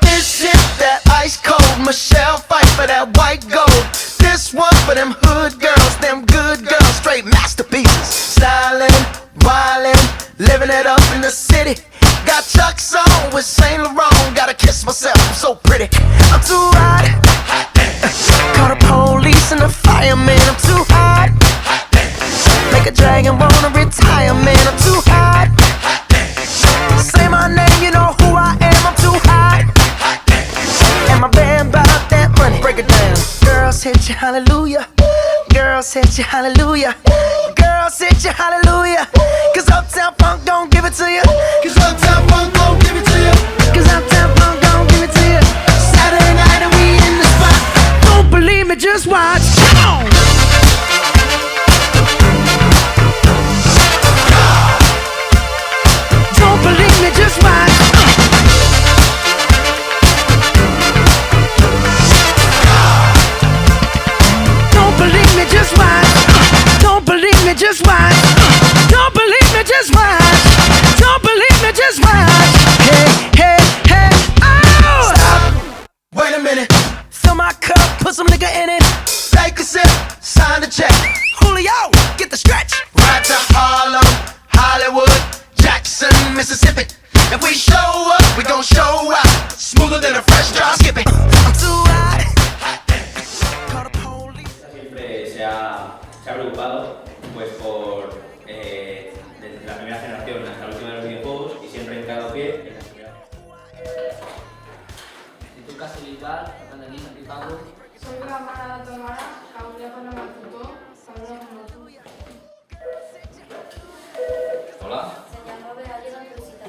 This is that ice cold Michelle fight for that white gold. This one for them hood girls, them good girls, straight masterpieces. Stylin', wildin', living it up in the city. Got Chuck's on with Saint Laurent. Gotta kiss myself, I'm so pretty. I'm too hot. Call the police and the fireman. I'm too hot. Make a dragon wanna retire, man. I'm too hot. Say my name, you know who I am. I'm too hot. And my band bout that money. Break it down. Girls hit you, hallelujah. Girls hit you, hallelujah. Girls hit you, hallelujah. Cause Uptown Funk don't give it to you. Cause Uptown Funk don't give it to you. Cause Uptown Funk don't give it to you. Saturday night and we in the spot. Don't believe me, just watch. Come on. Don't believe me, just watch. Don't believe me, just watch. Don't believe me, just watch. Don't believe me, just watch. Don't believe me, just watch. Hey, hey, hey, oh! Stop. Wait a minute. Fill my cup, put some nigga in it. Take a sip, sign the check. Julio, get the stretch. Ride to Harlem, Hollywood, Jackson, Mississippi. If we show up, we gon' show out. Smoother than a fresh drop. Skip it. I'm too hot. Call the police. Siempre se ha preocupado pues por desde la primera generación hasta la última de los videojuegos y siempre en cada pie en la primera. En tu caso, igual, cuando niño, ¿qué pago? Soy la hermana de tu hermana, Claudia con el tutor, saludos como tú. Hola. Se llama Beatriz Angelcita.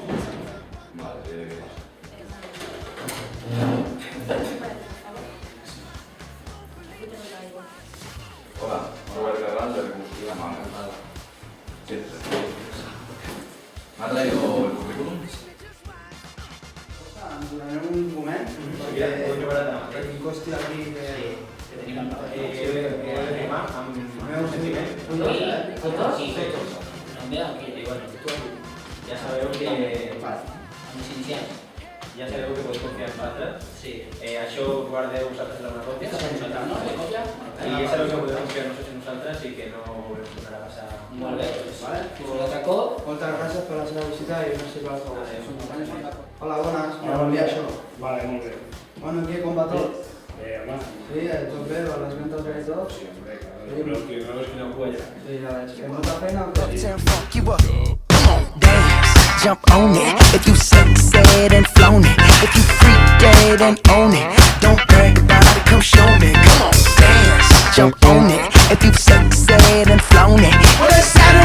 Vale, Hola, Robert Carral de Recursos Humanos. ¿Me ha traído el currículum? Durarem un moment, perquè el costi aquí que tenim el meu sentiment. ya sabeu que Vale. ja sabeu que podeu confiar en nosaltres. Sí. Això guardeu vosaltres la còpia. ¿No? ¿De copia? I ja sabeu que podeu confiar en nosaltres i que no volem tornar a passar. Molt bé, Vale. pues l'altre cop. Moltes gràcies per la seva visita i no sé per la Adéu. Hola, bones. M'envia això. Vale, molt bé. Bueno, aquí com va tot? Home, Sí, tot bé, per les ventes bé i tot? sí, hombre, claro. Pero que no es que no juega ya. Sí, ja veig. Que molta feina o què? Uptown Funk you up. Come on, dance, jump on it. If you succeed and flown it. If you freak dead and own it. Don't brag about it, come show me. Come on, dance, jump on it. If you succeed and flown it. Well, it's Saturday.